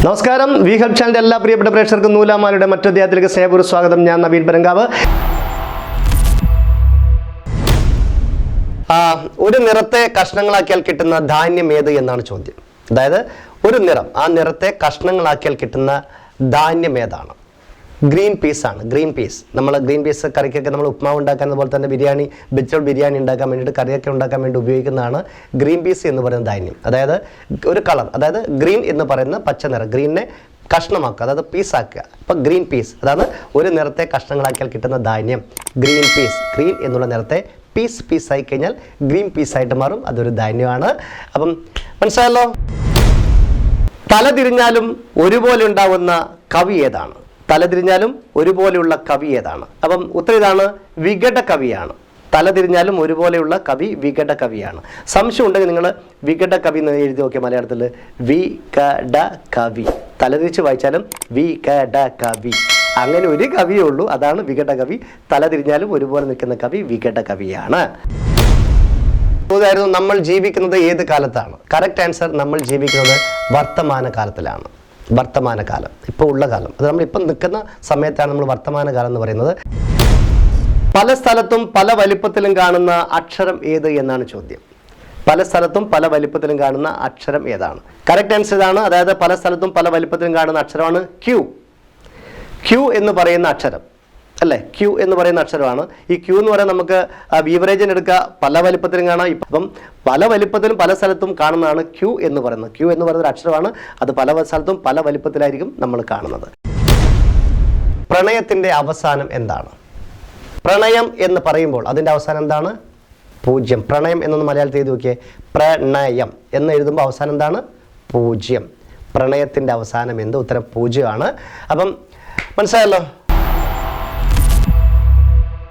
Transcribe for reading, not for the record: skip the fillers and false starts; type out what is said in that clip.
നമസ്കാരം, V help ചാനലിൻ്റെ എല്ലാ പ്രിയപ്പെട്ട പ്രേക്ഷകർക്കും നൂലാമാലയുടെ മറ്റൊധ്യായത്തിലേക്ക് സ്നേഹപൂർവ്വം സ്വാഗതം. ഞാൻ നവീൻ പരങ്കാവ്. ഒരു നിറത്തെ കഷ്ണങ്ങളാക്കിയാൽ കിട്ടുന്ന ധാന്യം ഏത് എന്നാണ് ചോദ്യം. അതായത് ഒരു നിറം, ആ നിറത്തെ കഷ്ണങ്ങളാക്കിയാൽ കിട്ടുന്ന ധാന്യം ഏതാണ്? ഗ്രീൻ പീസ് ആണ്. ഗ്രീൻ പീസ്, നമ്മൾ ഗ്രീൻ പീസ് കറിക്കൊക്കെ നമ്മൾ ഉപ്മാവ് ഉണ്ടാക്കാൻ, അതുപോലെ തന്നെ ബിരിയാണി, വെജിറ്റബിൾ ബിരിയാണി ഉണ്ടാക്കാൻ വേണ്ടിയിട്ട്, കറിയൊക്കെ ഉണ്ടാക്കാൻ വേണ്ടി ഉപയോഗിക്കുന്നതാണ് ഗ്രീൻ പീസ് എന്ന് പറയുന്ന ധാന്യം. അതായത് ഒരു കളർ, അതായത് ഗ്രീൻ എന്ന് പറയുന്ന പച്ച നിറം, ഗ്രീനിനെ കഷ്ണമാക്കുക, അതായത് പീസാക്കുക. അപ്പോൾ ഗ്രീൻ പീസ്, അതാണ് ഒരു നിറത്തെ കഷ്ണങ്ങളാക്കിയാൽ കിട്ടുന്ന ധാന്യം ഗ്രീൻ പീസ്. ഗ്രീൻ എന്നുള്ള നിറത്തെ പീസായി കഴിഞ്ഞാൽ ഗ്രീൻ പീസായിട്ട് മാറും, അതൊരു ധാന്യമാണ്. അപ്പം മനസ്സിലായല്ലോ. തല തിരിഞ്ഞാലും ഒരുപോലെ ഉണ്ടാവുന്ന കവി ഏതാണ്? തലതിരിഞ്ഞാലും ഒരുപോലെയുള്ള കവി ഏതാണ്? അപ്പം ഉത്തരം ഇതാണ്, വികട കവിയാണ്. തലതിരിഞ്ഞാലും ഒരുപോലെയുള്ള കവി വികട കവിയാണ്. സംശയം ഉണ്ടെങ്കിൽ നിങ്ങൾ വികട കവി എന്ന് എഴുതി നോക്കിയ മലയാളത്തിൽ വികട കവി, തലതിരിച്ച് വായിച്ചാലും വികട കവി. അങ്ങനെ ഒരു കവിയേ ഉള്ളൂ, അതാണ് വികട കവി. തലതിരിഞ്ഞാലും ഒരുപോലെ നിൽക്കുന്ന കവി വികട കവിയാണ്. ചോദ്യമായിരുന്നു, നമ്മൾ ജീവിക്കുന്നത് ഏത് കാലത്താണ്? കറക്റ്റ് ആൻസർ, നമ്മൾ ജീവിക്കുന്നത് വർത്തമാന കാലത്തിലാണ്. വർത്തമാനകാലം, ഇപ്പോൾ ഉള്ള കാലം, അത് നമ്മളിപ്പം നിൽക്കുന്ന സമയത്താണ് നമ്മൾ വർത്തമാനകാലം എന്ന് പറയുന്നത്. പല സ്ഥലത്തും പല വലിപ്പത്തിലും കാണുന്ന അക്ഷരം ഏത് എന്നാണ് ചോദ്യം. പല സ്ഥലത്തും പല വലിപ്പത്തിലും കാണുന്ന അക്ഷരം ഏതാണ്? കറക്റ്റ് ആൻസർ ഇതാണ്. അതായത് പല സ്ഥലത്തും പല വലിപ്പത്തിലും കാണുന്ന അക്ഷരമാണ് ക്യൂ. ക്യൂ എന്ന് പറയുന്ന അക്ഷരം അല്ലേ, ക്യൂ എന്ന് പറയുന്ന അക്ഷരമാണ്. ഈ ക്യൂ എന്ന് പറയാൻ നമുക്ക് ബീവറേജിന് എടുക്കുക, പല വലിപ്പത്തിലും കാണാം. ഇപ്പം പല വലിപ്പത്തിലും പല സ്ഥലത്തും കാണുന്നതാണ് ക്യൂ എന്ന് പറയുന്നത്. ക്യൂ എന്ന് പറയുന്ന ഒരു അക്ഷരമാണ്, അത് പല സ്ഥലത്തും പല വലിപ്പത്തിലായിരിക്കും നമ്മൾ കാണുന്നത്. പ്രണയത്തിൻ്റെ അവസാനം എന്താണ്? പ്രണയം എന്ന് പറയുമ്പോൾ അതിൻ്റെ അവസാനം എന്താണ്? 0. പ്രണയം എന്നൊന്ന് മലയാളത്തിൽ എഴുതി നോക്കിയേ. പ്രണയം എന്ന് എഴുതുമ്പോൾ അവസാനം എന്താണ്? 0. പ്രണയത്തിൻ്റെ അവസാനം എന്ത്? ഉത്തരം 0 ആണ്. അപ്പം മനസ്സിലായല്ലോ.